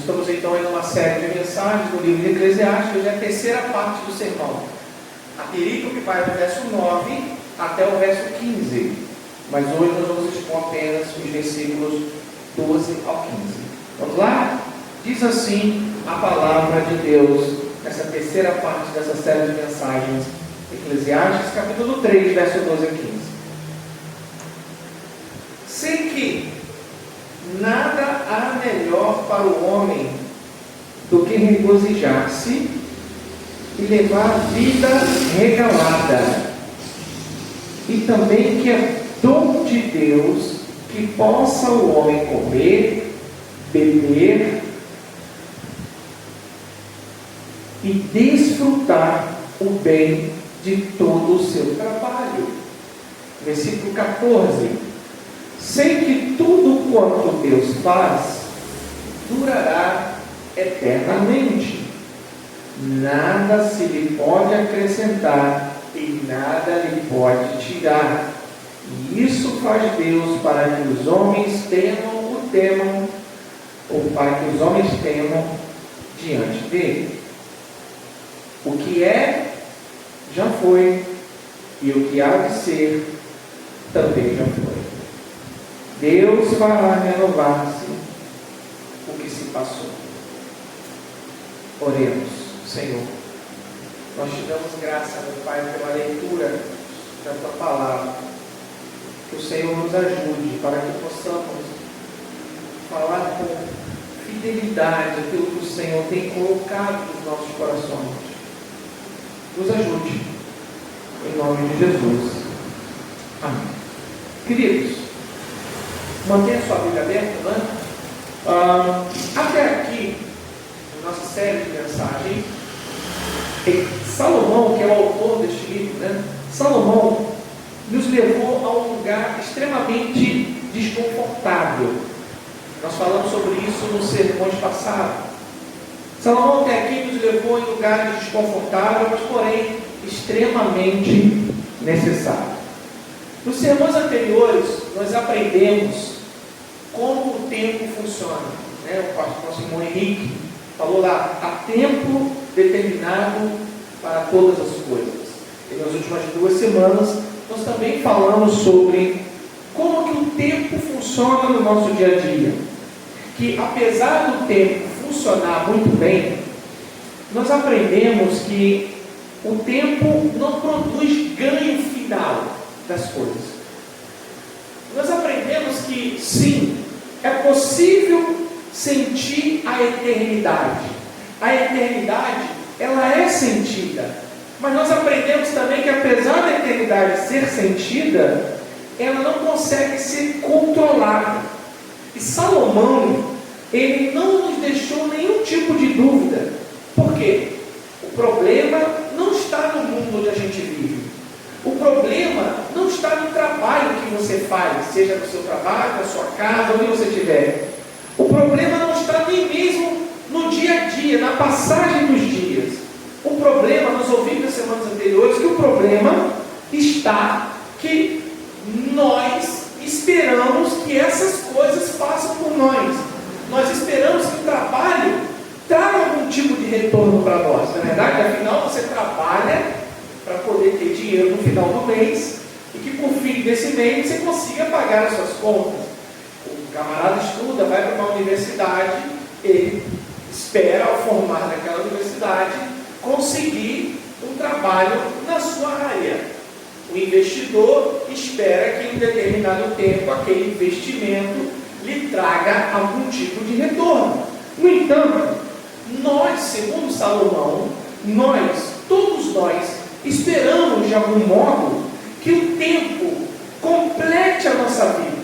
estamos então em uma série de mensagens do livro de Eclesiastes, hoje é a terceira parte do sermão. A perícope vai do verso 9 até o verso 15, mas hoje nós vamos expor apenas os versículos 12 ao 15. Vamos lá? Diz assim a palavra de Deus, nessa terceira parte dessa série de mensagens, Eclesiastes, capítulo 3, verso 12 a 15. Sei que nada há melhor para o homem do que regozijar-se e levar a vida regalada, e também que é dom de Deus que possa o homem comer, beber e desfrutar o bem de todo o seu trabalho. Versículo 14. Sei que tudo quanto Deus faz durará eternamente. Nada se lhe pode acrescentar e nada lhe pode tirar. E isso faz Deus para que os homens temam, ou para que os homens temam diante dele. O que é, já foi, e o que há de ser, também já foi. Deus fará renovar-se o que se passou. Oremos. Senhor, nós te damos graça, meu Pai, pela leitura da tua palavra. Que o Senhor nos ajude para que possamos falar com fidelidade aquilo que o Senhor tem colocado nos nossos corações. Nos ajude, em nome de Jesus. Amém. Queridos, mantenha sua Bíblia aberta, né? Até aqui, na nossa série de mensagens, Salomão, que é o autor deste livro, né? Salomão nos levou a um lugar extremamente desconfortável. Nós falamos sobre isso nos sermões passados. Salomão até aqui nos levou em lugares desconfortáveis, mas porém extremamente necessários. Nos sermões anteriores, nós aprendemos como o tempo funciona. O pastor Simão Henrique falou lá: há tempo determinado para todas as coisas. E nas últimas 2 semanas, nós também falamos sobre como que o tempo funciona no nosso dia a dia. Que apesar do tempo funcionar muito bem, nós aprendemos que o tempo não produz ganho final das coisas. Nós aprendemos que sim, é possível sentir a eternidade. A eternidade, ela é sentida. Mas nós aprendemos também que apesar da eternidade ser sentida, ela não consegue ser controlada. E Salomão, ele não nos deixou nenhum tipo de dúvida. Por quê? O problema não está no mundo onde a gente vive. O problema não está no trabalho que você faz, seja no seu trabalho, na sua casa, onde você estiver. O problema não está nem mesmo no dia a dia, na passagem dos dias. O problema, nós ouvimos nas semanas anteriores, que o problema está que nós esperamos que essas coisas façam por nós. Nós esperamos que o trabalho traga algum tipo de retorno para nós. Na verdade, afinal, você trabalha para poder ter dinheiro no final do mês e que por fim desse mês você consiga pagar as suas contas. O camarada estuda, vai para uma universidade, ele espera, ao formar naquela universidade, conseguir um trabalho na sua área. O investidor espera que em determinado tempo aquele investimento lhe traga algum tipo de retorno. No entanto, nós, segundo Salomão, todos nós, esperamos de algum modo que o tempo complete a nossa vida,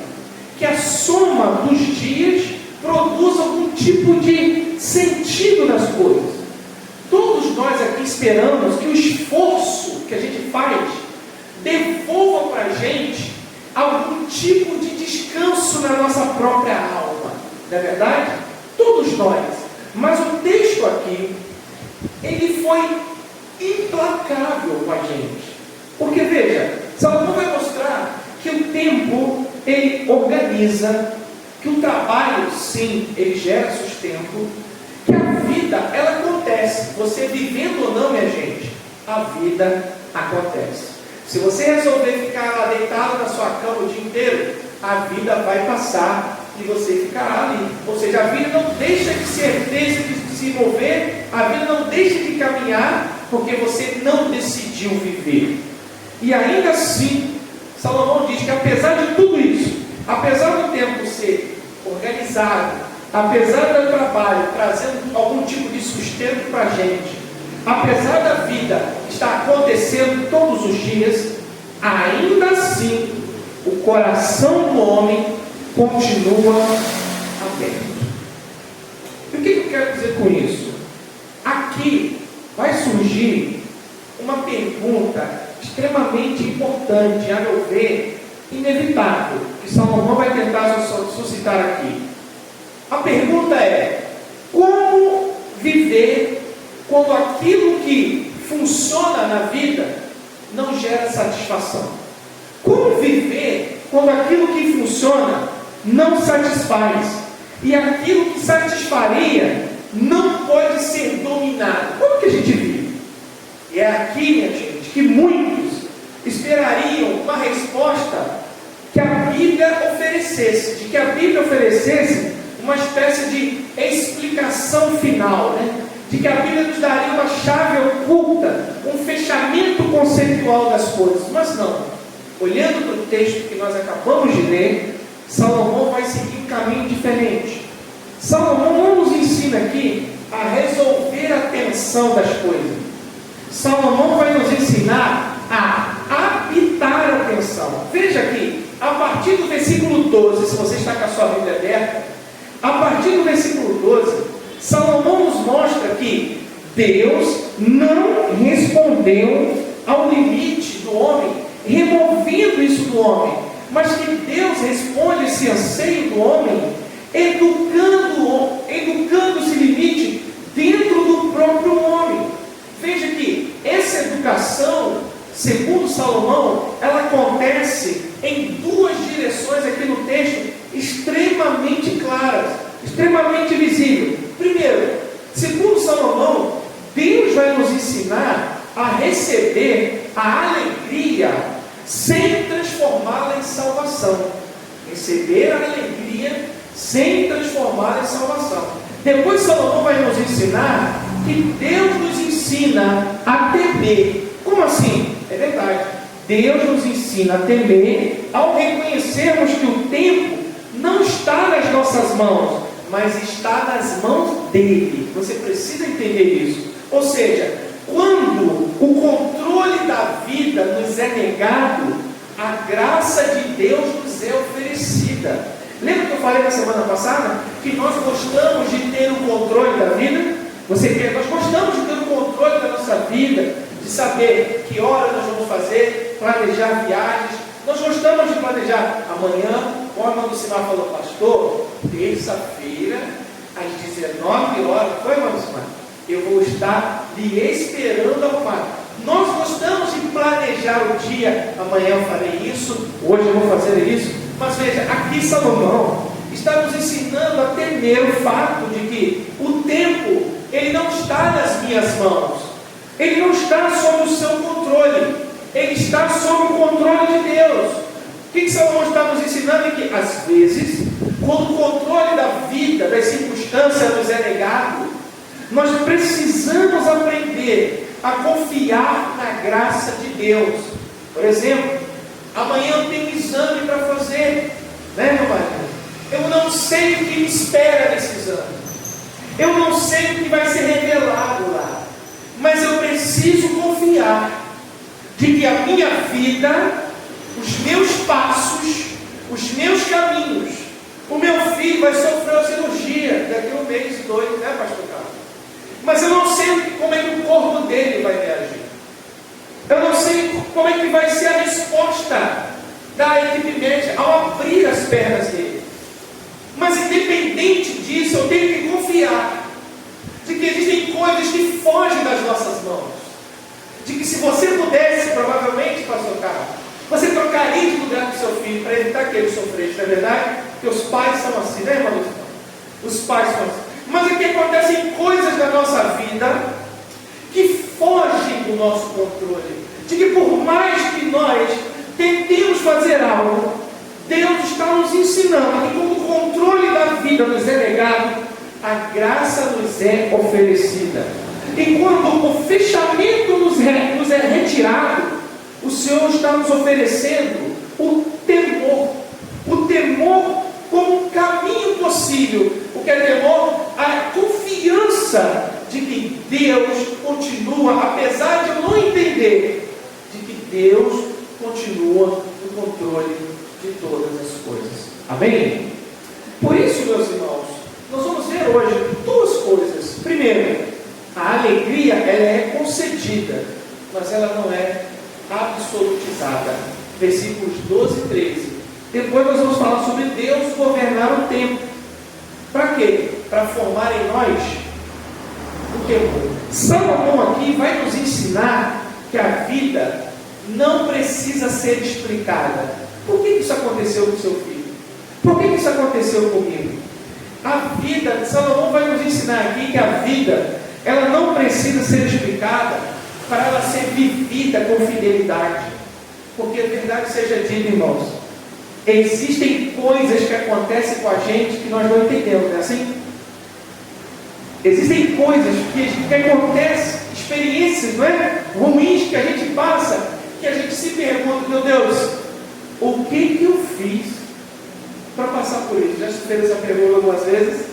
que a soma dos dias produza algum tipo de sentido nas coisas. Todos nós aqui esperamos que o esforço que a gente faz devolva para a gente algum tipo de descanso na nossa própria alma. Não é verdade? Todos nós. Mas o texto aqui, ele foi implacável com a gente. Porque veja, Salomão vai mostrar que o tempo, ele organiza, que o trabalho, sim, ele gera sustento, vida, ela acontece. Você vivendo ou não, minha gente, a vida acontece. Se você resolver ficar lá deitado na sua cama o dia inteiro, a vida vai passar e você ficará ali. Ou seja, a vida não deixa de ser, deixa de se mover, a vida não deixa de caminhar, porque você não decidiu viver. E ainda assim, Salomão diz que apesar de tudo isso, apesar do tempo ser organizado, apesar do trabalho trazendo algum tipo de sustento para a gente, apesar da vida estar acontecendo todos os dias, ainda assim o coração do homem continua aberto. E o que eu quero dizer com isso? Aqui vai surgir uma pergunta extremamente importante, a meu ver, inevitável, que Salomão vai tentar suscitar aqui. A pergunta é: como viver quando aquilo que funciona na vida não gera satisfação? Como viver quando aquilo que funciona não satisfaz? E aquilo que satisfaria não pode ser dominado? Como que a gente vive? E é aqui, minha gente, que muitos esperariam uma resposta que a Bíblia oferecesse, de que a Bíblia oferecesse uma espécie de explicação final, né? De que a Bíblia nos daria uma chave oculta, um fechamento conceitual das coisas. Mas não. Olhando para o texto que nós acabamos de ler, Salomão vai seguir um caminho diferente. Salomão não nos ensina aqui a resolver a tensão das coisas. Salomão vai nos ensinar a habitar a tensão. Veja aqui, a partir do versículo 12, se você está com a sua Bíblia aberta, a partir do versículo 12, Salomão nos mostra que Deus não respondeu ao limite do homem, removendo isso do homem, mas que Deus responde esse anseio do homem, educando esse limite dentro do próprio homem. Veja que essa educação, segundo Salomão, ela acontece em duas direções aqui no texto, extremamente claras, extremamente visíveis. Primeiro, segundo Salomão, Deus vai nos ensinar a receber a alegria sem transformá-la em salvação. Receber a alegria sem transformá-la em salvação. Depois Salomão vai nos ensinar que Deus nos ensina a temer. Como assim? É verdade. Deus nos ensina a temer ao reconhecermos que o tempo não está nas nossas mãos, mas está nas mãos dele. Você precisa entender isso. Ou seja, quando o controle da vida nos é negado, a graça de Deus nos é oferecida. Lembra que eu falei na semana passada que nós gostamos de ter o controle da vida? Nós gostamos de ter o controle da nossa vida, de saber que hora nós vamos fazer, planejar viagens. Nós gostamos de planejar amanhã. O irmão do Simar falou: pastor, terça-feira, às 19 horas, foi, irmão do Simar? Eu vou estar lhe esperando ao Pai. Nós gostamos de planejar o dia. Amanhã eu farei isso, hoje eu vou fazer isso. Mas veja, aqui Salomão está nos ensinando a temer o fato de que o tempo, ele não está nas minhas mãos. Ele não está sob o seu controle. Ele está sob o controle de Deus. O que Salomão está nos ensinando? É que às vezes, quando o controle da vida, das circunstâncias nos é negado, nós precisamos aprender a confiar na graça de Deus. Por exemplo, amanhã eu tenho um exame para fazer, né, meu marido? Eu não sei o que me espera nesse exame. Eu não sei o que vai ser revelado lá. Mas eu preciso confiar de que a minha vida, os meus passos, os meus caminhos, o meu filho vai sofrer uma cirurgia daqui a 1 mês, 2, né, pastor Carlos? Mas eu não sei como é que o corpo dele vai reagir. Eu não sei como é que vai ser a resposta da equipe médica ao abrir as pernas dele. Mas independente disso, eu tenho que confiar de que existem coisas que fogem das nossas mãos. De que se você pudesse, provavelmente, pastor Carlos, você trocaria de lugar com seu filho para evitar que ele sofresse, não é verdade? Porque os pais são assim, né, irmão? Os pais são assim. Mas aqui acontecem coisas na nossa vida que fogem do nosso controle, de que por mais que nós tentemos fazer algo, Deus está nos ensinando que quando o controle da vida nos é negado, a graça nos é oferecida. E quando o fechamento nos é retirado, o Senhor está nos oferecendo o temor como um caminho possível. O que é temor? A confiança de que Deus continua, apesar de eu não entender, de que Deus continua no controle de todas as coisas. Amém? Por isso, meus irmãos, nós vamos ver hoje duas coisas. Primeiro, a alegria ela é concedida, mas ela não é absolutizada. Versículos 12 e 13. Depois nós vamos falar sobre Deus governar o tempo. Para quê? Para formar em nós o temor. Salomão aqui vai nos ensinar que a vida não precisa ser explicada. Por que isso aconteceu com seu filho? Por que isso aconteceu comigo? A vida, Salomão vai nos ensinar aqui que a vida, ela não precisa ser explicada para ela ser vivida com fidelidade. Porque a verdade seja dita, irmãos, existem coisas que acontecem com a gente que nós não entendemos, não é assim? Existem coisas que acontecem, experiências, não é? Ruins que a gente passa, que a gente se pergunta, meu Deus, o que eu fiz para passar por isso? Já se fez essa pergunta algumas vezes?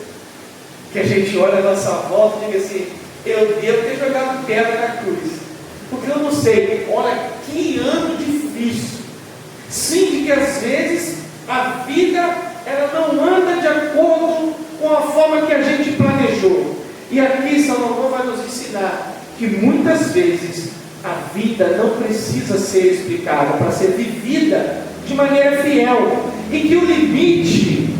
Que a gente olha a nossa volta e diga assim, eu devo ter jogado pedra na cruz, porque eu não sei, olha que ano difícil. Sim, de que às vezes a vida ela não anda de acordo com a forma que a gente planejou. E aqui Salomão vai nos ensinar que muitas vezes a vida não precisa ser explicada para ser vivida de maneira fiel. E que o limite,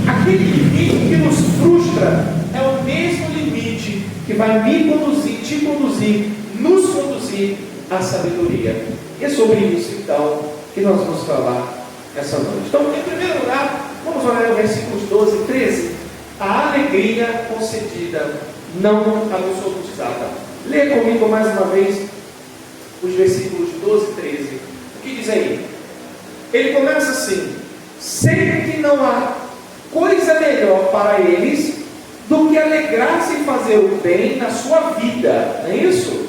aquele limite que nos frustra, é o mesmo limite que vai me conduzir, te conduzir, nos conduzir à sabedoria. E é sobre isso então que nós vamos falar essa noite. Então, em primeiro lugar, vamos olhar os versículos 12 e 13. A alegria concedida, não absolutizada. Leia comigo mais uma vez os versículos 12 e 13. O que diz aí? Ele começa assim: sei que não há coisa melhor para eles do que alegrar-se em fazer o bem na sua vida, não é isso?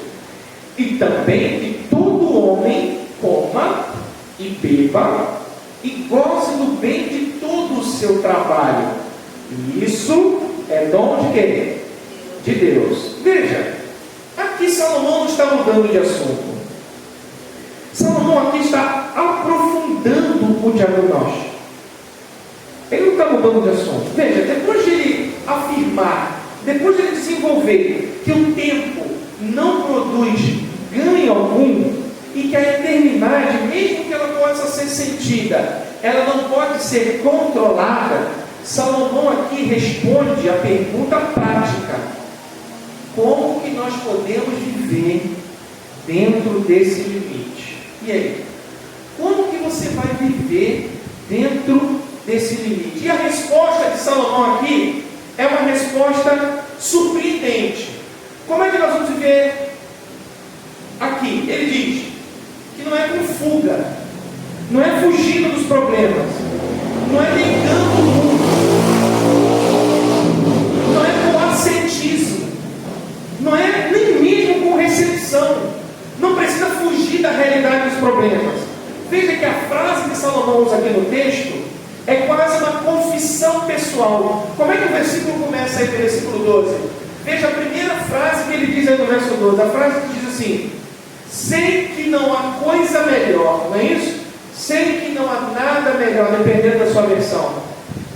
E também que todo homem coma e beba e goze do bem de todo o seu trabalho. E isso é dom de quem? De Deus. Veja, aqui Salomão não está mudando de assunto. Salomão aqui está aprofundando o diagnóstico. Ele não está mudando de assunto. Veja, depois de ele afirmar, depois de ele desenvolver que o tempo não produz ganho algum, e que a eternidade, mesmo que ela possa ser sentida, ela não pode ser controlada, Salomão aqui responde a pergunta prática: como que nós podemos viver dentro desse limite? E aí? Como que você vai viver dentro desse limite? E a resposta de Salomão aqui é uma resposta surpreendente. Como é que nós vamos viver aqui? Ele diz que não é com fuga, não é fugindo dos problemas, não é negando o mundo, não é com ascetismo, não é nem mesmo com recepção, não precisa fugir da realidade dos problemas. Veja que a frase que Salomão usa aqui no texto é quase uma confissão pessoal. Como é que o versículo começa aí no versículo 12? Veja a primeira frase que ele diz aí no verso 12, a frase que diz assim: sei que não há coisa melhor, não é isso? Sei que não há nada melhor, dependendo da sua versão.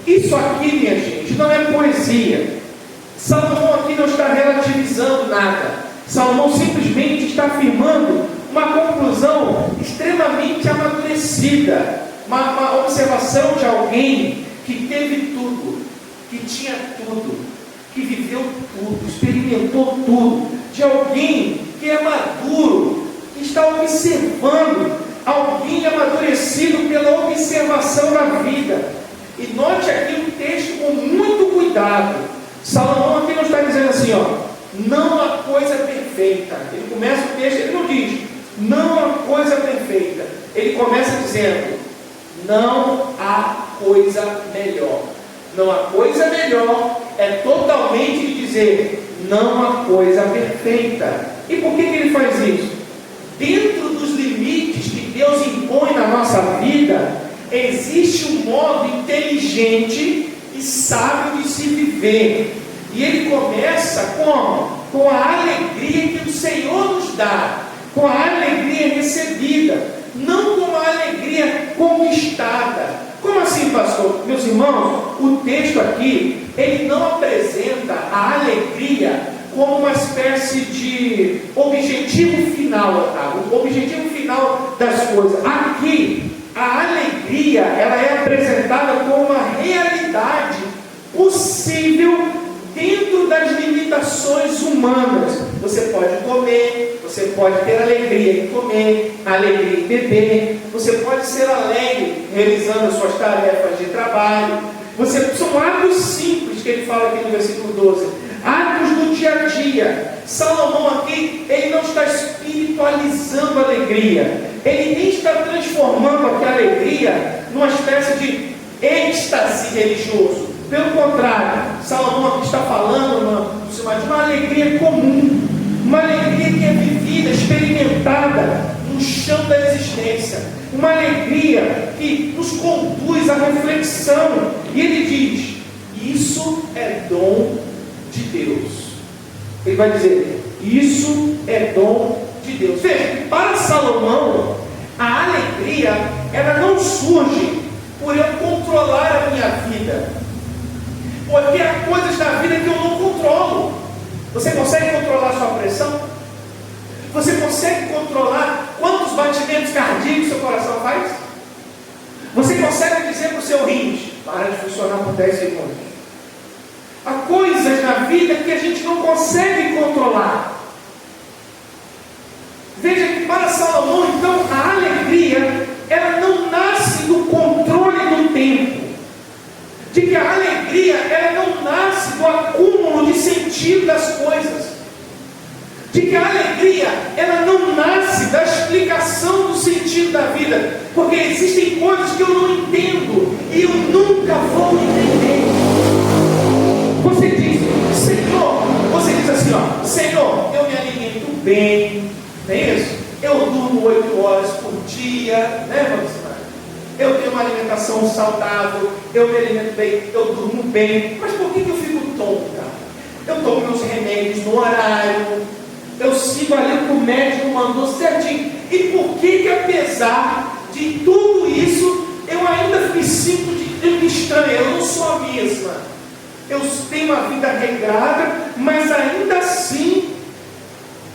Isso aqui, minha gente, não é poesia. Salomão aqui não está relativizando nada. Salomão simplesmente está afirmando uma conclusão extremamente amadurecida, uma observação de alguém que teve tudo, que tinha tudo, que viveu tudo, experimentou tudo, de alguém que é maduro, que está observando, alguém amadurecido pela observação da vida. E note aqui o texto com muito cuidado. Salomão aqui não está dizendo assim, ó, não há coisa perfeita. Ele começa o texto, ele não diz, não há coisa perfeita. Ele começa dizendo, não há coisa melhor. Não há coisa melhor é totalmente de dizer, não há coisa perfeita. E por que ele faz isso? Dentro dos limites que Deus impõe na nossa vida, existe um modo inteligente e sábio de se viver. E ele começa com a alegria que o Senhor nos dá, com a alegria recebida, não com a alegria conquistada. Como assim, pastor? Meus irmãos, o texto aqui, ele não apresenta a alegria como uma espécie de objetivo final, Otávio, o objetivo final das coisas. Aqui, a alegria, ela é apresentada como uma realidade possível dentro das limitações humanas. Você pode comer, você pode ter alegria em comer, alegria em beber, você pode ser alegre realizando as suas tarefas de trabalho. São atos simples que ele fala aqui no versículo 12, atos do dia a dia. Salomão aqui, ele não está espiritualizando a alegria, ele nem está transformando aquela alegria numa espécie de êxtase religioso. Pelo contrário, Salomão aqui está falando de uma alegria comum, uma alegria que é vivida, experimentada no chão da existência, uma alegria que nos conduz à reflexão. E ele diz, isso é dom de Deus. Ele vai dizer, isso é dom de Deus. Veja, para Salomão, a alegria, ela não surge por eu controlar a minha vida, porque há coisas da vida que eu não controlo. Você consegue controlar a sua pressão? Você consegue controlar quantos batimentos cardíacos seu coração faz? Você consegue dizer para o seu rins, para de funcionar por 10 segundos. Há coisas na vida que a gente não consegue controlar. Veja que para Salomão, então, a alegria, ela não nasce do controle do tempo. De que a alegria, ela não nasce do acúmulo de sentido das coisas. De que a alegria, ela não nasce da explicação do sentido da vida. Porque existem coisas que eu não entendo e eu nunca vou entender. Você diz, Senhor, você diz assim, ó, Senhor, eu me alimento bem, não é isso? Eu durmo 8 horas por dia, né, Marcelo? Eu tenho uma alimentação saudável, eu me alimento bem, eu durmo bem. Mas por que eu fico tonta? Eu tomo meus remédios no horário, eu sigo ali o que o médico mandou certinho. E por que apesar de tudo isso, eu ainda me sinto estranha? Eu não sou a mesma. Eu tenho uma vida regrada, mas ainda assim,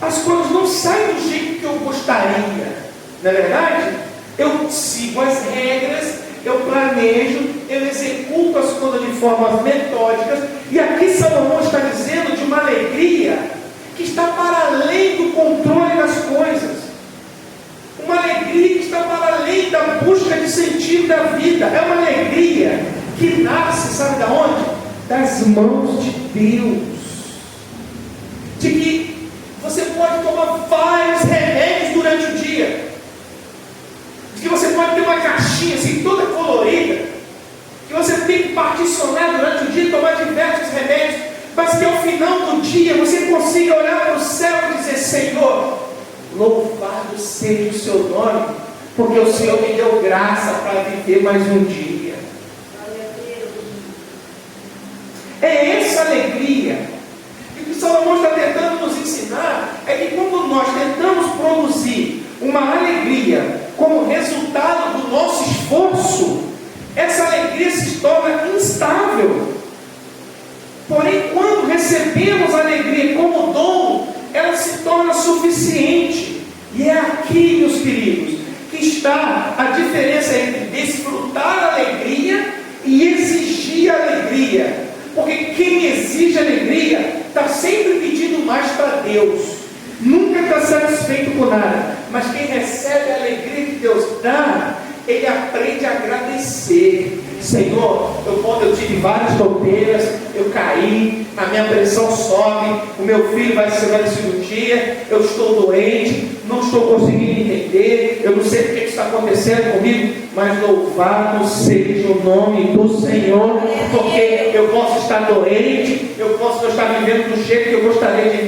as coisas não saem do jeito que eu gostaria. Não é verdade? Eu sigo as regras, eu planejo, eu executo as coisas de formas metódicas. E aqui Salomão está dizendo de uma alegria que está para além do controle das coisas. Uma alegria que está para além da busca de sentido da vida. É uma alegria que nasce, sabe de onde? Das mãos de Deus. De que você pode tomar vários remédios durante o dia. Que você pode ter uma caixinha assim, toda colorida, que você tem que particionar durante o dia e tomar diversos remédios, mas que ao final do dia você consiga olhar para o céu e dizer, Senhor, louvado seja o seu nome, porque o Senhor me deu graça para viver mais um dia. É essa alegria. E o que Salomão está tentando nos ensinar é que quando nós tentamos produzir uma alegria como resultado do nosso esforço, essa alegria se torna instável. Porém, quando recebemos a alegria como dom, ela se torna suficiente. E é aqui, meus queridos, que está a diferença entre desfrutar a alegria e exigir a alegria. Porque quem exige alegria está sempre pedindo mais para Deus. Nunca está satisfeito com nada. Mas quem recebe a alegria que Deus dá, ele aprende a agradecer. Senhor, eu tive várias topeiras, eu caí, a minha pressão sobe, o meu filho vai de cirurgia, eu estou doente, não estou conseguindo entender, eu não sei o que está acontecendo comigo, mas louvado seja o nome do Senhor, porque eu posso estar doente, eu posso não estar vivendo do jeito que eu gostaria de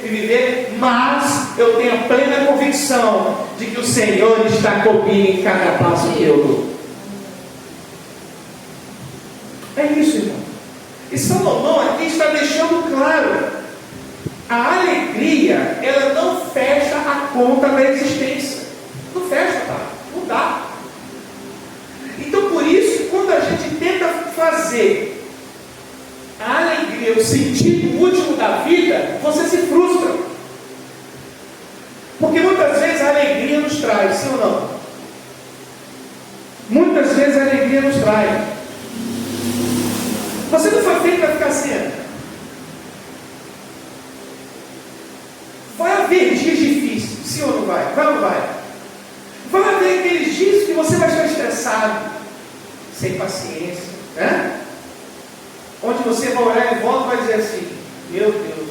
viver, mas eu tenho a plena convicção de que o Senhor está comigo em cada passo que eu dou. É isso, irmão. E Salomão aqui está deixando claro: a alegria, ela não fecha a conta da existência. Não fecha, tá? Não dá. Então, por isso, quando a gente tenta fazer a alegria o sentido último da vida, você se frustra. Porque muitas vezes a alegria nos traz, sim ou não? Muitas vezes a alegria nos traz. Você não foi feito para ficar assim. Vai haver dias difíceis, sim ou não vai? Vai ou não vai? Vai haver aqueles dias que você vai estar estressado, sem paciência, né? Onde você vai olhar em volta e vai dizer assim: meu Deus,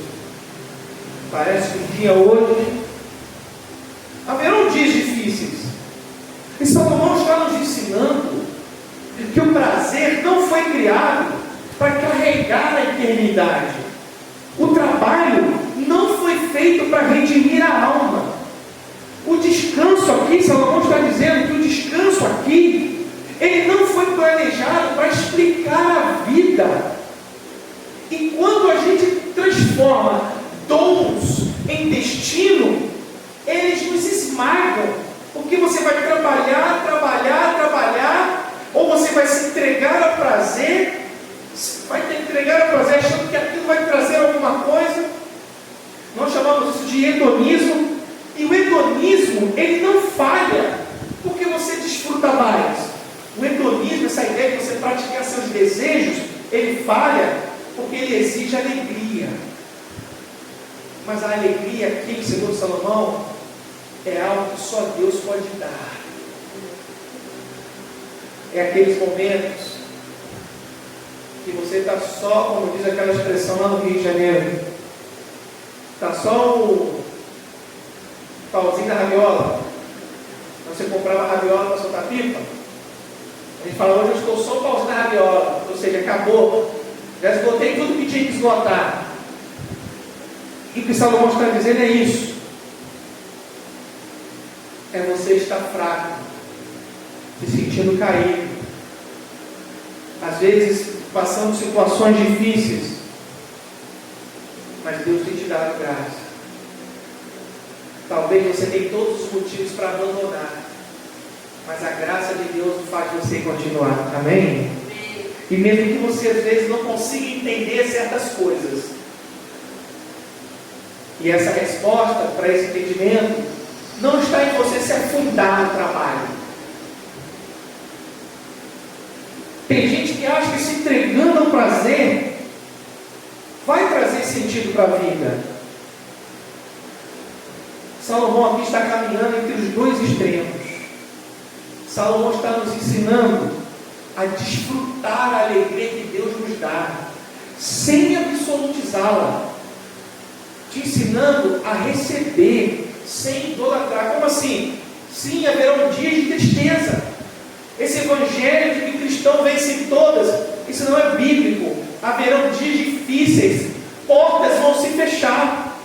parece que o dia hoje. Haverão dias difíceis. E Salomão está nos ensinando que o prazer não foi criado para carregar a eternidade. O trabalho não foi feito para redimir a alma. O descanso aqui, Salomão está dizendo que o descanso aqui, ele não foi planejado para explicar a vida. E quando a gente transforma dons em destino, eles nos esmagam, porque você vai trabalhar, ou você vai se entregar ao prazer, achando que aquilo vai trazer alguma coisa. Nós chamamos isso de hedonismo, e o hedonismo, ele não falha porque você desfruta mais. O hedonismo, essa ideia de você praticar seus desejos, ele falha porque ele exige alegria. Mas a alegria aqui, segundo Salomão, é algo que só Deus pode dar. É aqueles momentos que você está só, como diz aquela expressão lá no Rio de Janeiro, está só o pauzinho da rabiola. Você comprava a rabiola para soltar pipa, a gente fala: hoje eu estou só o pauzinho da rabiola, ou seja, acabou, já esgotei tudo que tinha que esgotar. E o que Salomão está dizendo é isso: é você estar fraco, se sentindo caído, às vezes passando situações difíceis, mas Deus tem te dado graça. Talvez você tenha todos os motivos para abandonar, mas a graça de Deus faz você continuar. Amém? E mesmo que você às vezes não consiga entender certas coisas, e essa resposta para esse entendimento não está em você se afundar no trabalho. Tem gente que acha que se entregando ao prazer vai trazer sentido para a vida. Salomão aqui está caminhando entre os dois extremos. Salomão está nos ensinando a desfrutar a alegria que Deus nos dá, sem absolutizá-la, te ensinando a receber, sem idolatrar. Como assim? Sim, haverão dias de tristeza. Esse evangelho de que o cristão vence em todas, isso não é bíblico. Haverão dias difíceis, portas vão se fechar,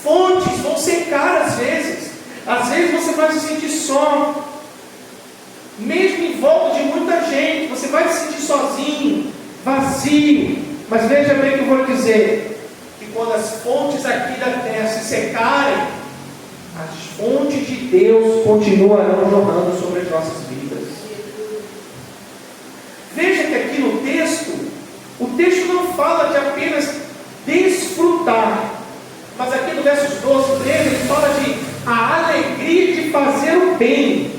fontes vão secar às vezes você vai se sentir só, mesmo em volta de muita gente, você vai se sentir sozinho, vazio. Mas veja bem o que eu vou dizer, que quando as fontes aqui da terra se secarem, as fontes de Deus continuarão jorrando sobre as nossas vidas. Veja que aqui no texto, o texto não fala de apenas desfrutar, mas aqui no versos 12 e 13, ele fala de a alegria de fazer o bem.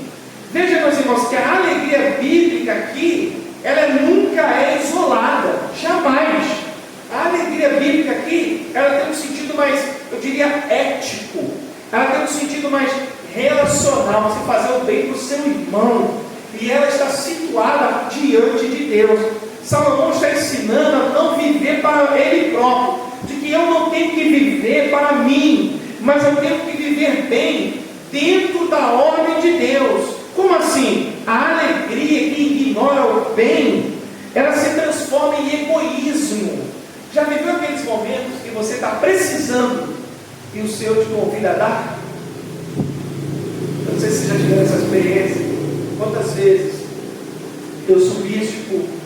Veja, meus irmãos, que a alegria bíblica aqui, ela nunca é isolada, jamais. A alegria bíblica aqui, ela tem um sentido mais, eu diria, ético. Ela tem um sentido mais relacional, você fazer o bem para o seu irmão. e ela está situada diante de Deus. Salomão está ensinando a não viver para ele próprio, de que eu não tenho que viver para mim, mas eu tenho que viver bem dentro da ordem de Deus. Como assim? A alegria que ignora o bem, ela se transforma em egoísmo. Já viveu aqueles momentos que você está precisando e o Senhor te convida a dar? Eu não sei se você já tiveram essa experiência. Quantas vezes eu subi este púlpito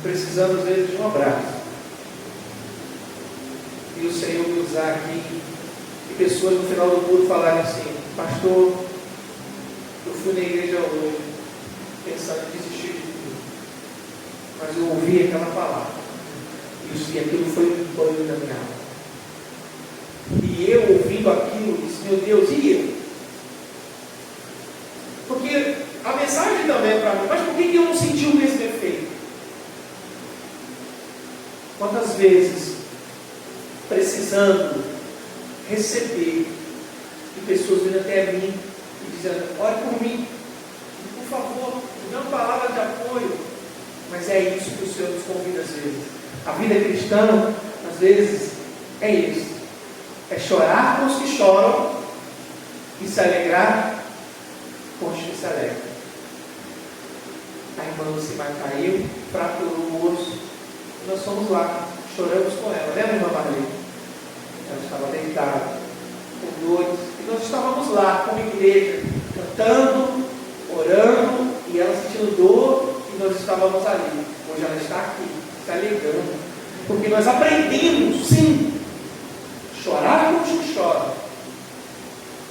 precisando às vezes de um abraço, e o Senhor me usar aqui, e pessoas no final do culto falarem assim: pastor, eu fui na igreja hoje pensando em desistir de tudo, mas eu ouvi aquela palavra, e aquilo foi um banho da minha alma, e eu ouvindo aquilo disse: meu Deus, e eu? Porque a mensagem também é para mim, mas por que eu não senti o mesmo efeito? Quantas vezes, precisando receber, e pessoas vindo até mim e dizendo: ore por mim, por favor, me dê uma palavra de apoio. Mas é isso que o Senhor nos convida às vezes. A vida cristã, às vezes, é isso: é chorar com os que choram e se alegrar com os que se alegram. A irmã Lucimar caiu, fraturou o osso. Nós fomos lá, choramos com ela. Lembra, irmã Marlene? Ela estava deitada, com dores, e nós estávamos lá como igreja, cantando, orando, e ela sentindo dor, e nós estávamos ali. Hoje ela está aqui, se alegrando, porque nós aprendemos, sim, chorar com os que choram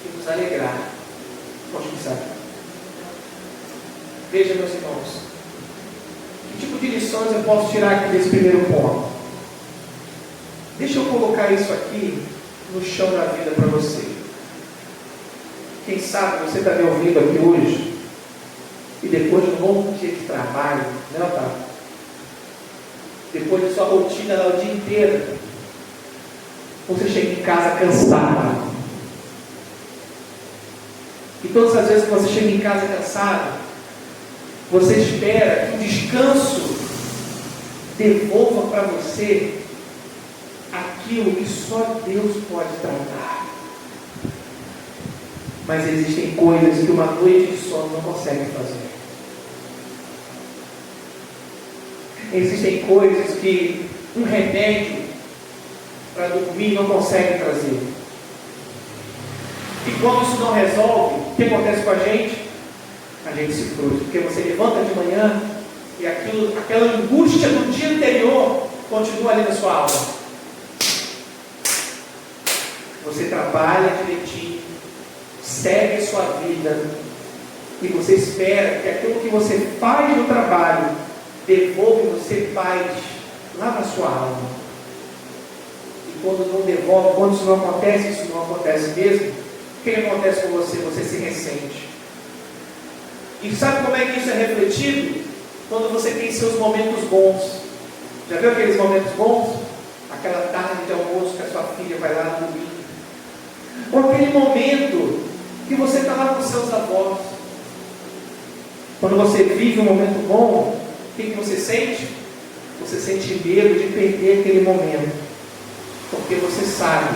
e nos alegrar com os que se alegram. Veja, meus irmãos, que tipo de lições eu posso tirar aqui desse primeiro ponto? Deixa eu colocar isso aqui no chão da vida para você. Quem sabe você está me ouvindo aqui hoje, e depois de um longo dia de trabalho, né, Otávio? Depois de sua rotina o dia inteiro, você chega em casa cansado. E todas as vezes que você chega em casa cansado, você espera que o descanso devolva para você aquilo que só Deus pode tratar. Mas existem coisas que uma noite de sono não consegue fazer. Existem coisas que um remédio para dormir não consegue trazer. E quando isso não resolve, o que acontece com a gente? A gente se frustra, porque você levanta de manhã e aquela angústia do dia anterior continua ali na sua alma. Você trabalha direitinho, segue a sua vida, e você espera que aquilo que você faz no trabalho devolva você paz lá na sua alma. E quando não devolve, quando isso não acontece mesmo, o que acontece com você? Você se ressente. E sabe como é que isso é refletido? Quando você tem seus momentos bons. Já viu aqueles momentos bons? Aquela tarde de almoço que a sua filha vai lá no domingo. Ou aquele momento que você está lá com seus avós. Quando você vive um momento bom, o que você sente? Você sente medo de perder aquele momento. Porque você sabe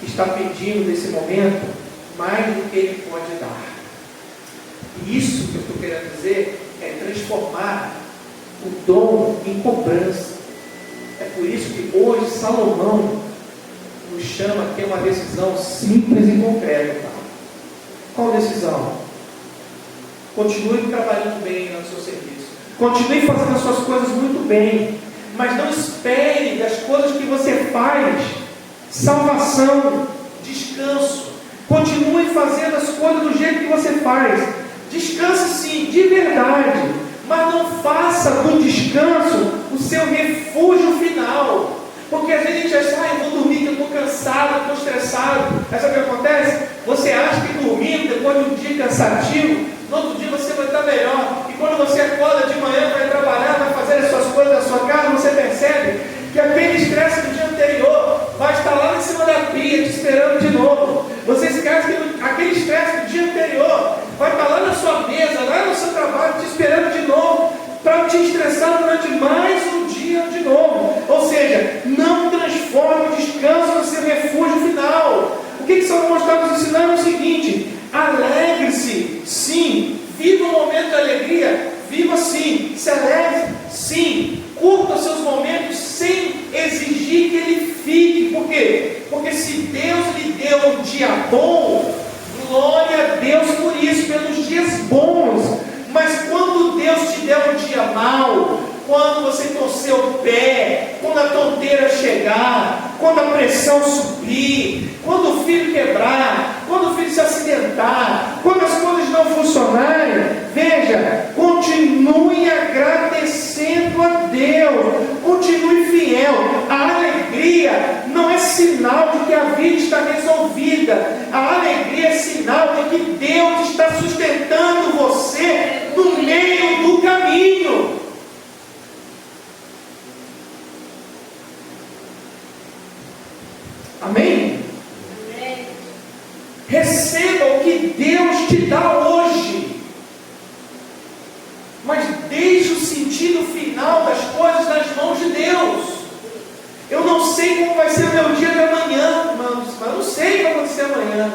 que está pedindo nesse momento mais do que ele pode dar. E isso que eu estou querendo dizer é transformar o dom em cobrança. É por isso que hoje Salomão nos chama a ter uma decisão simples e concreta. Qual decisão? Continue trabalhando bem no seu serviço. Continue fazendo as suas coisas muito bem. Mas não espere das coisas que você faz salvação, descanso. Continue fazendo as coisas do jeito que você faz. Descanse sim, de verdade, mas não faça do descanso o seu refúgio final. Porque às vezes a gente acha: eu vou dormir, que eu estou cansado, estou estressado. Mas sabe o que acontece? Você acha que dormindo, depois de um dia cansativo, no outro dia você vai estar melhor. E quando você acorda de manhã, vai trabalhar, vai fazer as suas coisas na sua casa, você percebe que aquele estresse do dia anterior vai estar lá em cima da pia, te esperando de novo. Você esquece que aquele estresse do dia anterior vai estar lá na sua mesa, Alegre-se, sim. Viva um momento de alegria, viva sim. Se alegre, sim. Curta seus momentos sem exigir que ele fique. Por quê? Porque se Deus lhe deu um dia bom, glória a Deus por isso, pelos dias bons. Mas quando Deus te der um dia mau, quando você torcer o pé, quando a tonteira chegar, quando a pressão subir, quando o filho quebrar, quando o filho se acidentar, quando as coisas não funcionarem, veja, continue agradecendo a Deus, continue fiel. A alegria não é sinal de que a vida está resolvida, a alegria é sinal de que Deus está sustentando você no meio do caminho. Amém? Amém? Receba o que Deus te dá hoje, mas deixe o sentido final das coisas nas mãos de Deus. Eu não sei como vai ser o meu dia de amanhã, irmãos, mas eu não sei o que vai acontecer amanhã.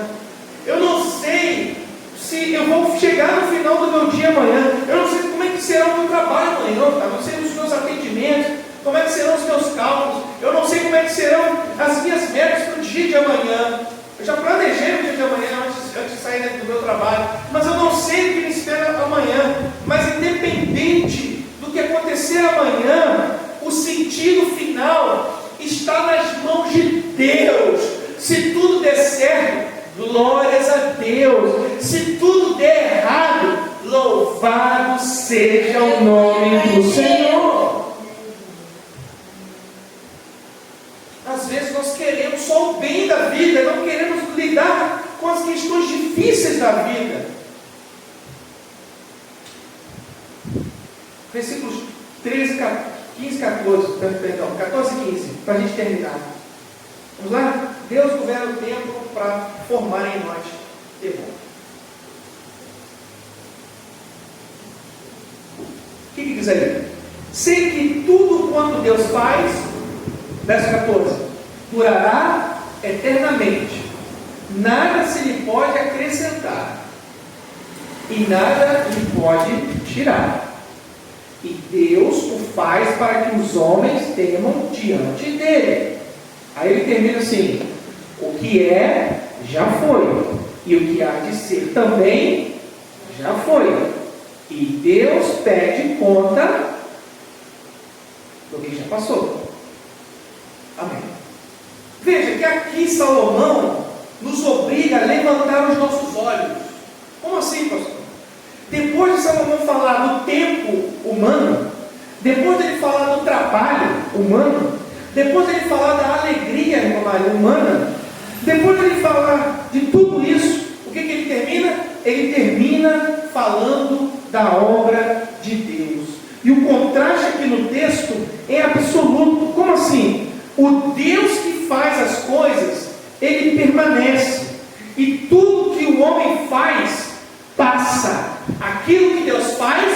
Eu não sei se eu vou chegar no final do meu dia amanhã. Eu não sei como é que será o meu trabalho amanhã. Eu não sei os meus atendimentos, como é que serão os meus cálculos. Eu não sei como é que serão as minhas metas para o dia de amanhã. Eu já planejei o dia de amanhã antes de sair do meu trabalho, mas eu não sei o que me espera amanhã. Mas independente do que acontecer amanhã, o sentido final está nas mãos de Deus. Se tudo der certo, glórias a Deus. Se tudo der errado, louvado seja o nome do Senhor. Às vezes nós queremos só o bem da vida, não queremos lidar com as questões difíceis da vida. Versículos 13, 15, 14, perdão, 14 e 15, para a gente terminar. Vamos lá? Deus governa o tempo para formar em nós temor. O que diz aí? Sei que tudo quanto Deus faz, verso 14, durará eternamente, nada se lhe pode acrescentar, e nada lhe pode tirar. E Deus o faz para que os homens temam diante dele. Aí ele termina assim: o que é, já foi, e o que há de ser também, já foi. E Deus pede conta do que já passou. Amém. Veja que aqui Salomão nos obriga a levantar os nossos olhos. Como assim, pastor? Depois de Salomão falar do tempo humano, depois de ele falar do trabalho humano, depois de ele falar da alegria humana, depois de ele falar de tudo isso, o que ele termina? Ele termina falando da obra de Deus. E o contraste aqui no texto é absoluto. Como assim? O Deus que faz as coisas, ele permanece. E tudo que o homem faz, passa. Aquilo que Deus faz,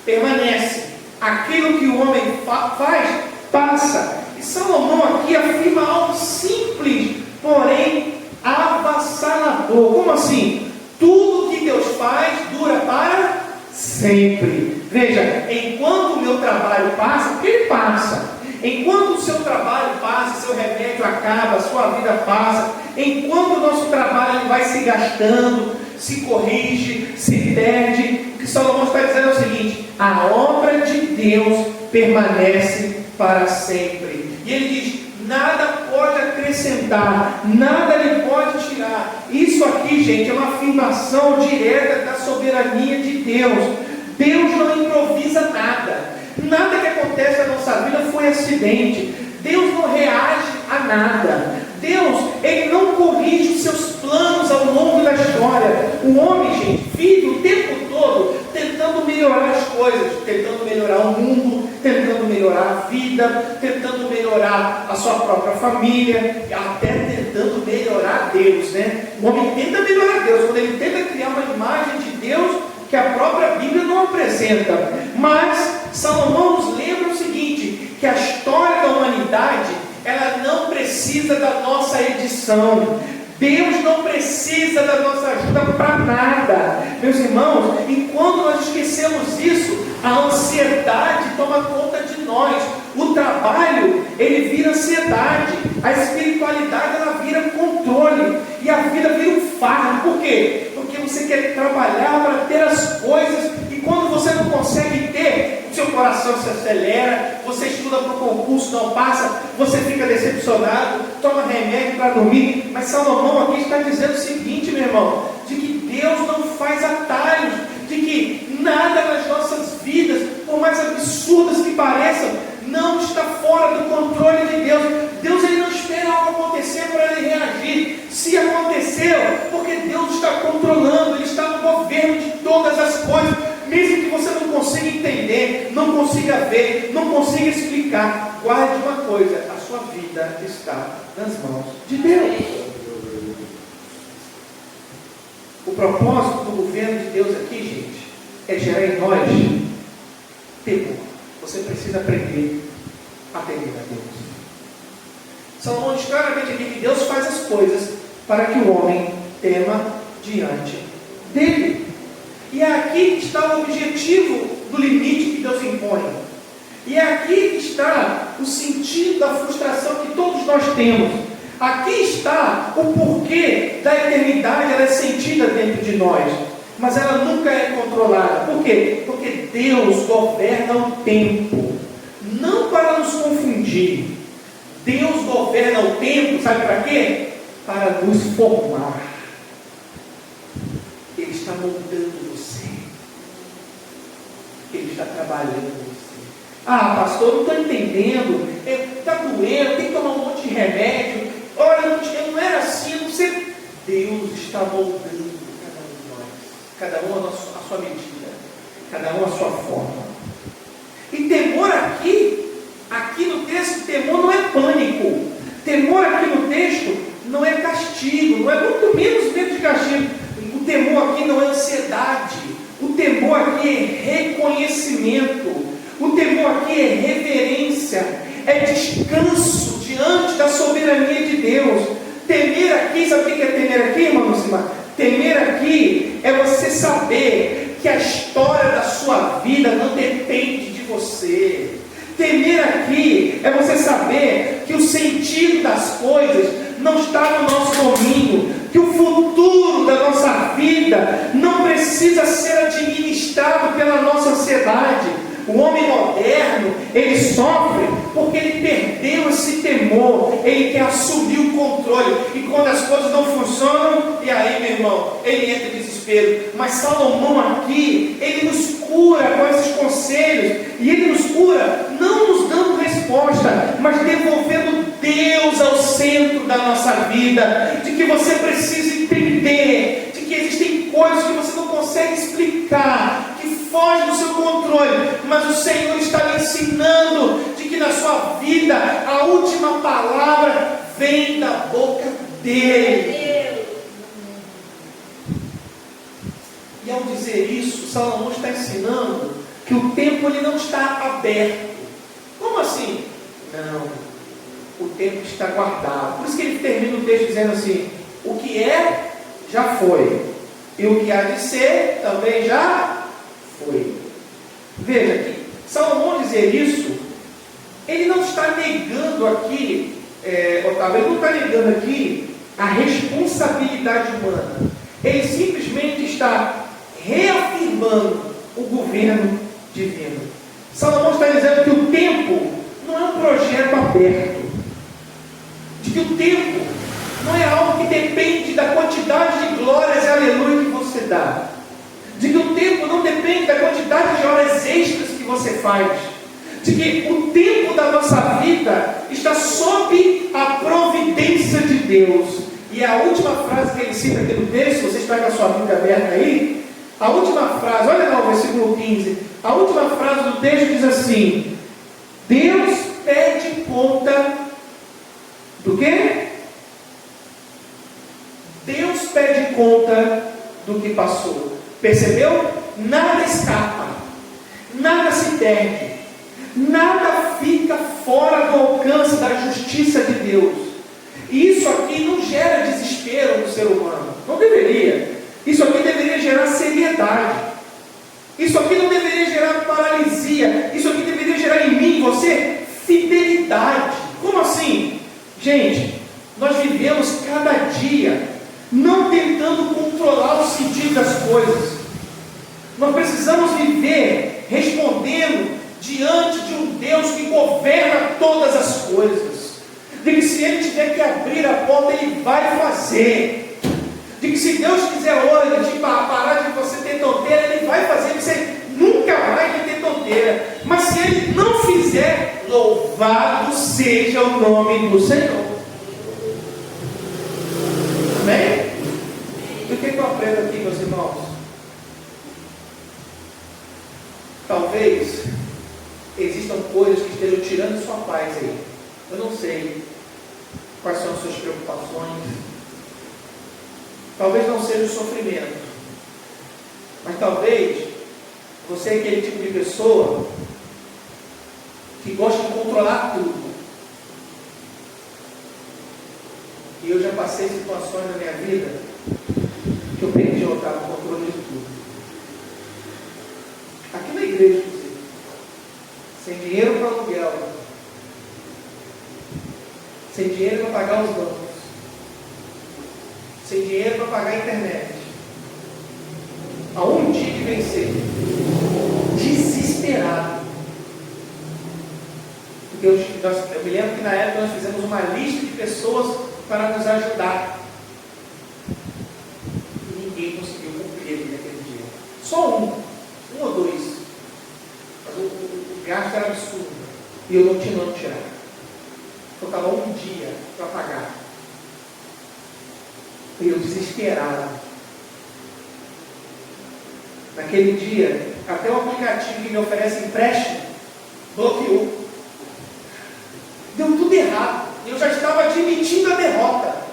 permanece. Aquilo que o homem faz, passa. E Salomão aqui afirma algo simples, porém avassalador. Como assim? Tudo que Deus faz dura para sempre. Veja, enquanto o meu trabalho passa, porque ele passa. Enquanto o seu trabalho passa, seu remédio acaba, a sua vida passa, enquanto o nosso trabalho vai se gastando, se corrige, se perde, o que Salomão está dizendo é o seguinte: a obra de Deus permanece para sempre. E ele diz: nada pode acrescentar, nada lhe pode tirar. Isso aqui, gente, é uma afirmação direta da soberania de Deus. Deus não improvisa nada. Nada que acontece na nossa vida foi acidente. Deus não reage a nada. Deus, ele não corrige os seus planos ao longo da história. O homem, gente, vive o tempo todo tentando melhorar as coisas, tentando melhorar o mundo, tentando melhorar a vida, tentando melhorar a sua própria família, até tentando melhorar Deus, né? O homem tenta melhorar Deus, quando ele tenta criar uma imagem de Deus que a própria Bíblia não apresenta. Mas Salomão nos lembra o seguinte: que a história da humanidade, ela não precisa da nossa edição. Deus não precisa da nossa ajuda para nada, meus irmãos. E quando nós esquecemos isso, a ansiedade toma conta de nós. O trabalho, ele vira ansiedade. A espiritualidade, ela vira controle. E a vida vira um fardo. Por quê? Porque você quer trabalhar para ter as coisas, e quando você não consegue ter, o seu coração se acelera, você estuda para o concurso, não passa, você fica decepcionado, toma remédio para dormir. Mas Salomão aqui está dizendo o seguinte, meu irmão, de que Deus não faz atalhos, de que nada nas nossas vidas, por mais absurdas que pareçam, não está fora do controle de Deus. Deus, ele não espera algo acontecer para ele reagir. Se aconteceu, porque Deus está controlando, ele está no governo de todas as coisas, mesmo que você não consiga entender, não consiga ver, não consiga explicar. Guarde uma coisa: a sua vida está nas mãos de Deus. O propósito do governo de Deus aqui, gente, é gerar em nós temor. Você precisa aprender a temer a Deus. Salomão diz claramente aqui que Deus faz as coisas para que o homem tema diante dele. E é aqui que está o objetivo do limite que Deus impõe. E é aqui que está o sentido da frustração que todos nós temos. Aqui está o porquê da eternidade, ela é sentida dentro de nós, mas ela nunca é controlada. Por quê? Porque Deus governa o tempo, não para nos confundir. Deus governa o tempo, sabe para quê? Para nos formar. Ele está moldando você. Ele está trabalhando você. Ah, pastor, não estou entendendo. Está doendo, tem que tomar um monte de remédio. Olha, eu não era assim, eu não sei. Deus está moldando cada um de nós. Cada um a sua medida. Cada um a sua forma. E temor aqui no texto, temor não é pânico. Temor aqui no texto não é castigo, não é muito menos medo de castigo. O temor aqui não é ansiedade. O temor aqui é reconhecimento. O temor aqui é reverência, é descanso diante da soberania de Deus. Temer aqui, sabe o que é temer aqui, irmão Lucimar? Temer aqui é você saber que a história da sua vida não depende de você. Temer aqui é você saber que o sentido das coisas não está no nosso domínio, que o futuro da nossa vida não precisa ser administrado pela nossa ansiedade. O homem moderno, ele sofre porque ele perdeu esse temor, ele quer assumir o controle, e quando as coisas não funcionam, e aí, meu irmão, ele entra em desespero. Mas Salomão aqui, ele nos cura com esses conselhos, e ele nos cura não nos dando resposta, mas devolvendo Deus ao centro da nossa vida, de que você precisa entender, de que existem coisas que você não consegue explicar, que fogem do seu controle, mas o Senhor está lhe ensinando de que na sua vida a última palavra vem da boca dele. E ao dizer isso, Salomão está ensinando que o tempo ele não está aberto. Como assim? Não, o tempo está guardado. Por isso que ele termina o texto dizendo assim: o que é, já foi, e o que há de ser, também já foi. Veja aqui, Salomão dizer isso, ele não está negando aqui, Otávio, ele não está negando aqui a responsabilidade humana. Ele simplesmente está reafirmando o governo divino. Salomão está dizendo que o tempo não é um projeto aberto, de que o tempo não é algo que depende da quantidade de glórias e aleluia que você dá, de que o tempo não depende da quantidade de horas extras que você faz, de que o tempo da nossa vida está sob a providência de Deus. E a última frase que ele cita aqui no texto, você está com a sua Bíblia aberta aí, a última frase, olha lá o versículo 15, a última frase do texto diz assim: Deus pede conta do quê? Deus pede conta do que passou. Percebeu? Nada escapa, nada se perde, nada fica fora do alcance da justiça de Deus. E isso aqui não gera desespero no ser humano. Não deveria. Isso aqui deveria gerar seriedade. Isso aqui não deveria gerar paralisia. Isso aqui deveria gerar em mim, em você, fidelidade. Como assim? Gente, nós vivemos cada dia não tentando controlar o sentido das coisas. Nós precisamos viver respondendo diante de um Deus que governa todas as coisas. De que se Ele tiver que abrir a porta, Ele vai fazer. De que se Deus quiser hoje parar de você ter tonteira, Ele vai fazer. Você nunca vai ter tonteira. Mas se Ele não fizer, louvado seja o nome do Senhor. Amém? E o que eu aprendo aqui, meus irmãos? Talvez existam coisas que estejam tirando sua paz aí. Eu não sei quais são as suas preocupações. Talvez não seja o sofrimento, mas talvez você é aquele tipo de pessoa que gosta de controlar tudo. E eu já passei situações na minha vida que eu perdi o controle de tudo. Aqui na igreja, inclusive. Sem dinheiro para aluguel. Sem dinheiro para pagar os bancos. Sem dinheiro para pagar a internet. Aonde tinha que vencer? Desesperado. Porque eu me lembro que na época nós fizemos uma lista de pessoas para nos ajudar. E ninguém conseguiu cumprir naquele dia. Só um ou dois. Mas o gasto era absurdo. E eu não tinha onde tirar. Faltava um dia para pagar. E eu desesperado. Naquele dia, até o aplicativo que me oferece empréstimo bloqueou. Deu tudo errado. Eu já estava admitindo a derrota.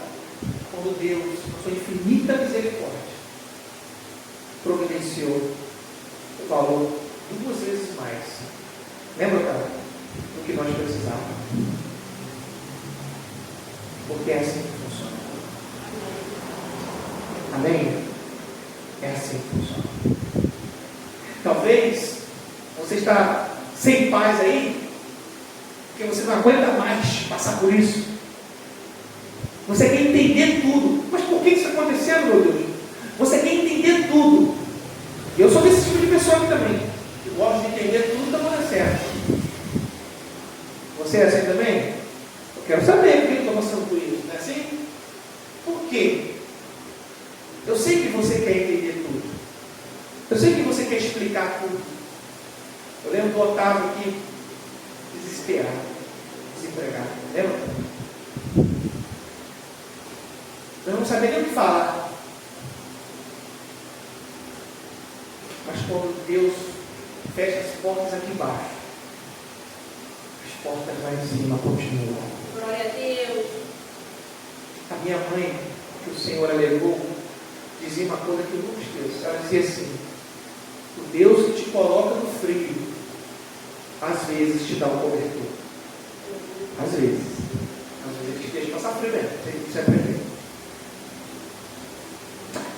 Quando Deus, com sua infinita misericórdia, providenciou o valor 2 vezes mais. Lembra, cara? Do que nós precisávamos. Porque é assim que funciona. Amém? É assim que funciona. Talvez você está sem paz aí, porque você não aguenta mais passar por isso. Você quer entender tudo. Mas por que isso está acontecendo, meu Deus? Você quer entender tudo. Eu sou desse tipo de pessoa aqui também. Que gosta de entender tudo que está acontecendo. Você é assim também? Eu quero saber por que eu estou passando por isso. Não é assim? Por quê? Eu sei que você quer entender tudo. Eu sei que você quer explicar tudo. Eu lembro do Otávio aqui, desesperado, desempregado. Lembra? Eu não sabia nem o que falar. Mas quando Deus fecha as portas aqui embaixo, as portas lá em cima continuam. Glória a Deus. A minha mãe, que o Senhor alegou, dizia uma coisa que eu nunca esqueço. Ela dizia assim: o Deus que te coloca no frio, às vezes te dá um cobertor. Às vezes ele te deixa passar frio mesmo. Você aprender.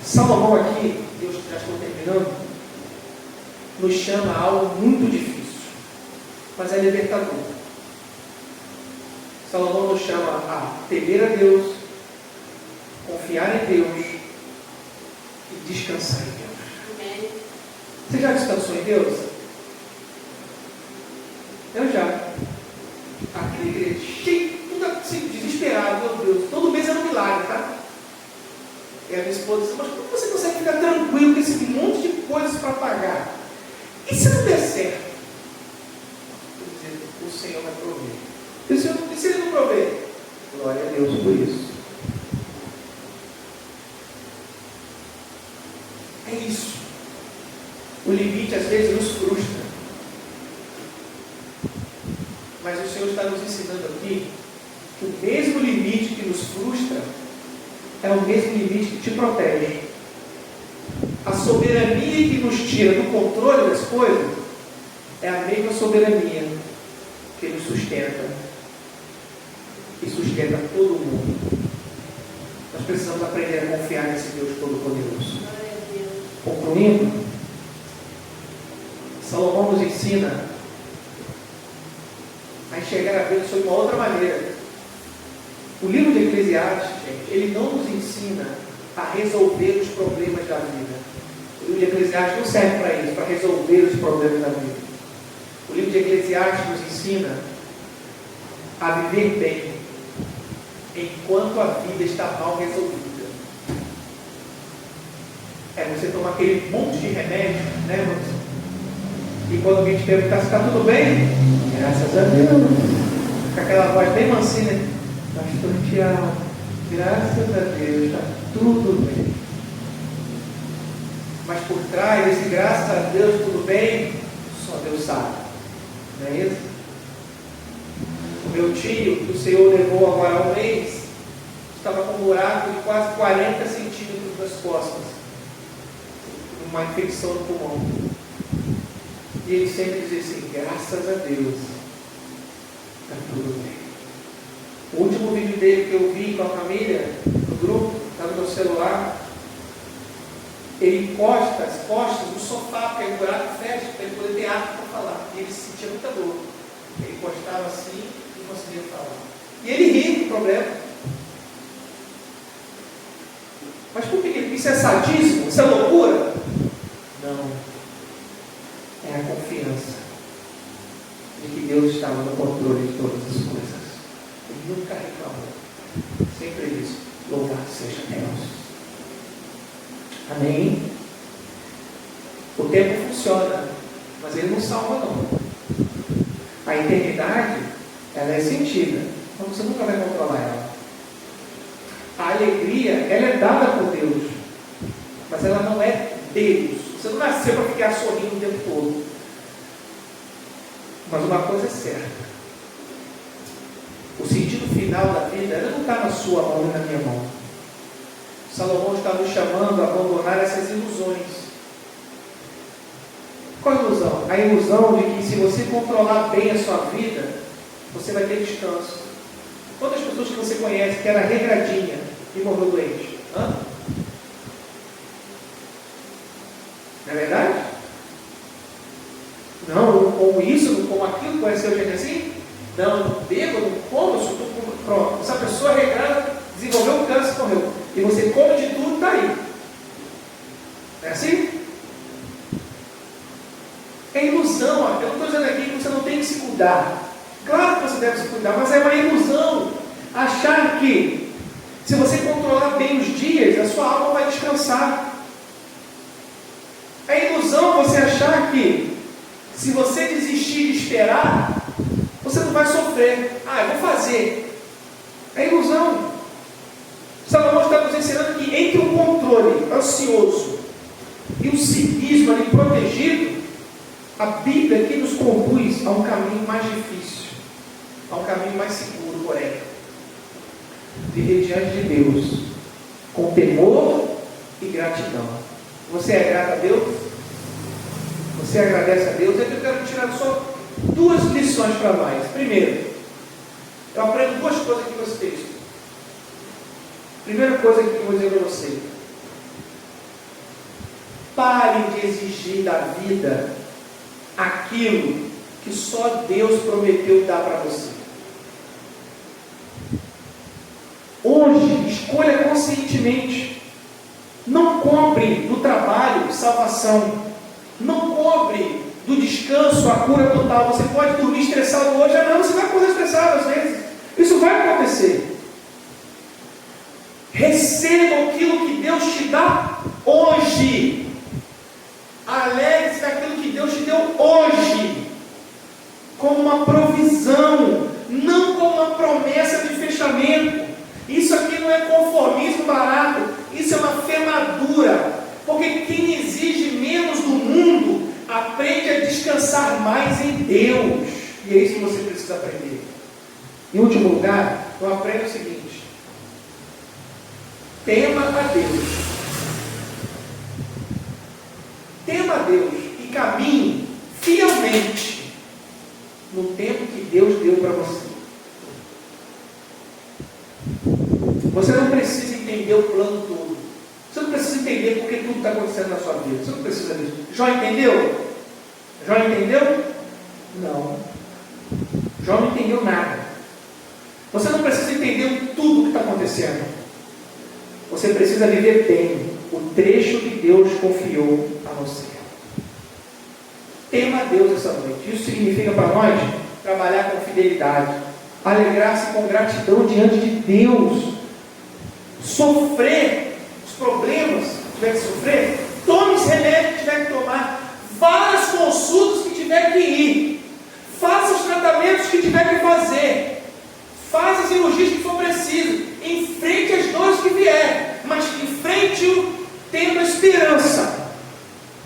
Salomão aqui, Deus, já estou terminando, nos chama a algo muito difícil, mas é libertador. Salomão nos chama a temer a Deus, confiar em Deus e descansar em Deus. Amém. Você já descansou em Deus? Eu já. Aqui na igreja, cheio, tudo assim, desesperado, meu Deus. Todo mês era um milagre, tá? E a minha esposa disse: mas como você consegue ficar tranquilo com esse monte de coisas para pagar? E se não der certo? Eu dizer, o Senhor vai prover. E se Ele não prover? Glória a Deus por isso. É isso. O limite às vezes nos frustra. Mas o Senhor está nos ensinando aqui que o mesmo limite que nos frustra é o mesmo limite que te protege. A soberania que nos tira do controle das coisas é a mesma soberania que nos sustenta e sustenta todo mundo. no livro, Salomão nos ensina a enxergar a vida de uma outra maneira. O livro de Eclesiastes, gente, ele não nos ensina a resolver os problemas da vida. O livro de Eclesiastes não serve para isso, para resolver os problemas da vida. O livro de Eclesiastes nos ensina a viver bem enquanto a vida está mal resolvida. É você tomar aquele monte de remédio, né, irmãos? E quando alguém te perguntar se está tudo bem, graças a Deus, com aquela voz bem mansinha, pastor Tiago, graças a Deus, está tudo bem. Mas por trás desse graças a Deus, tudo bem, só Deus sabe. Não é isso? O meu tio, que o Senhor levou agora há um mês, estava com um buraco de quase 40 centímetros nas costas, uma infecção no pulmão. E ele sempre dizia assim, graças a Deus, está tudo bem. O último vídeo dele que eu vi com a família, no grupo, está no meu celular, ele encosta as costas no sofá, porque aí o buraco fecha, para ele poder ter ar para falar. E ele sentia muita dor. Ele encostava assim e conseguia falar. E ele ri do problema. Mas por que isso é sadismo? Isso é loucura? Não. É a confiança de que Deus estava no controle de todas as coisas. Ele nunca reclamou. Sempre disse, louvado seja Deus. Amém? O tempo funciona, mas ele não salva não. A eternidade, ela é sentida, mas você nunca vai controlar ela. A alegria, ela é dada por Deus, mas ela não é Deus. Você não nasceu para ficar sorrindo o tempo todo. Mas uma coisa é certa, o sentido final da vida, ela não está na sua mão e na minha mão. Salomão está nos chamando a abandonar essas ilusões. Qual a ilusão? A ilusão de que se você controlar bem a sua vida, você vai ter descanso. Quantas pessoas que você conhece que era regradinha e morreu doente? Hã? Não é verdade? Não, eu não como isso, não como aquilo, conheceu gente assim? Não, eu não bebo, eu não como, eu estou pronto. Essa pessoa regrada desenvolveu um câncer e morreu. E você come de tudo, está aí. É assim? É ilusão. Eu não estou dizendo aqui que você não tem que se cuidar. Claro que você deve se cuidar, mas é uma ilusão achar que se você controlar bem os dias, a sua alma vai descansar. É ilusão você achar que se você desistir de esperar, você não vai sofrer. Ah, eu vou fazer. É ilusão. Salomão está nos ensinando que entre o controle ansioso e o cinismo ali protegido, a Bíblia aqui nos conduz a um caminho mais difícil, a um caminho mais seguro, porém. Viver diante de Deus com temor e gratidão. Você é grato a Deus? Você agradece a Deus? É que eu quero tirar só duas lições para nós. Primeiro, eu aprendo duas coisas aqui com esse texto. Primeira coisa que eu vou dizer para você: pare de exigir da vida aquilo que só Deus prometeu dar para você. Hoje, escolha conscientemente. Não compre do trabalho salvação. Não compre do descanso a cura total. Você pode dormir estressado hoje, não, você vai acordar estressado às vezes. Isso vai acontecer. Receba aquilo que Deus te dá hoje. Alegre-se daquilo que Deus te deu hoje, como uma provisão, não como uma promessa de fechamento. Isso aqui não é conformismo barato, isso é uma fermadura, porque quem exige menos do mundo aprende a descansar mais em Deus, e é isso que você precisa aprender. Em último lugar, eu aprendo o seguinte: tema a Deus. Tema a Deus e caminhe fielmente no tempo que Deus deu para você. Você não precisa entender o plano todo. Você não precisa entender entender porque tudo está acontecendo na sua vida. Você não precisa disso. Jó entendeu? Jó entendeu? Não. Jó não entendeu nada. Você não precisa entender tudo o que está acontecendo. Você precisa viver bem o trecho que Deus confiou a você. Tema a Deus essa noite. Isso significa para nós trabalhar com fidelidade, alegrar-se com gratidão diante de Deus, sofrer os problemas que tiver que sofrer, tome os remédios que tiver que tomar, vá às consultas que tiver que ir, faça os tratamentos que tiver que fazer, faça as cirurgias que for preciso, enfrente as dores que vier, mas enfrente-o tendo a esperança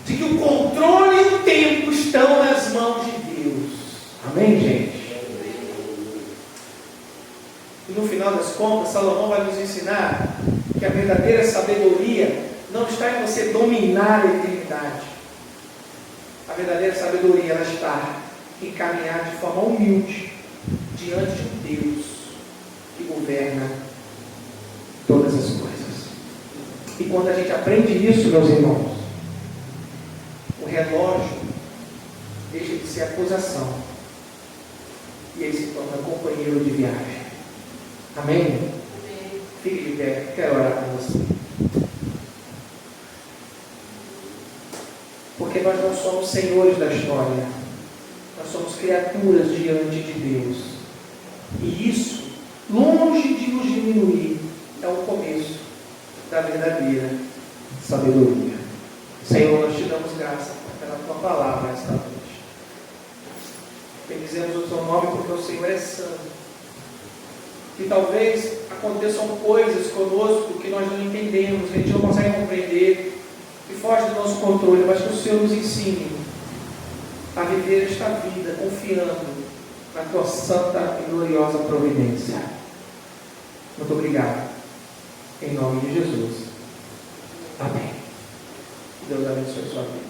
de que o controle e o tempo estão nas mãos de Deus. Amém, gente? E no final das contas, Salomão vai nos ensinar que a verdadeira sabedoria não está em você dominar a eternidade. A verdadeira sabedoria ela está em caminhar de forma humilde diante de um Deus que governa todas as coisas. E quando a gente aprende isso, meus irmãos, o relógio deixa de ser acusação e ele se torna companheiro de viagem. Amém? Amém. Fique de pé, quero orar com você. Porque nós não somos senhores da história, nós somos criaturas diante de Deus. E isso, longe de nos diminuir, é o começo da verdadeira sabedoria. Senhor, nós te damos graça pela tua palavra esta noite. Bendizemos o teu nome porque o Senhor é santo. Que talvez aconteçam coisas conosco que nós não entendemos, que a gente não consegue compreender, que foge do nosso controle, mas que o Senhor nos ensine a viver esta vida confiando na tua santa e gloriosa providência. Muito obrigado. Em nome de Jesus. Amém. Deus abençoe a sua vida.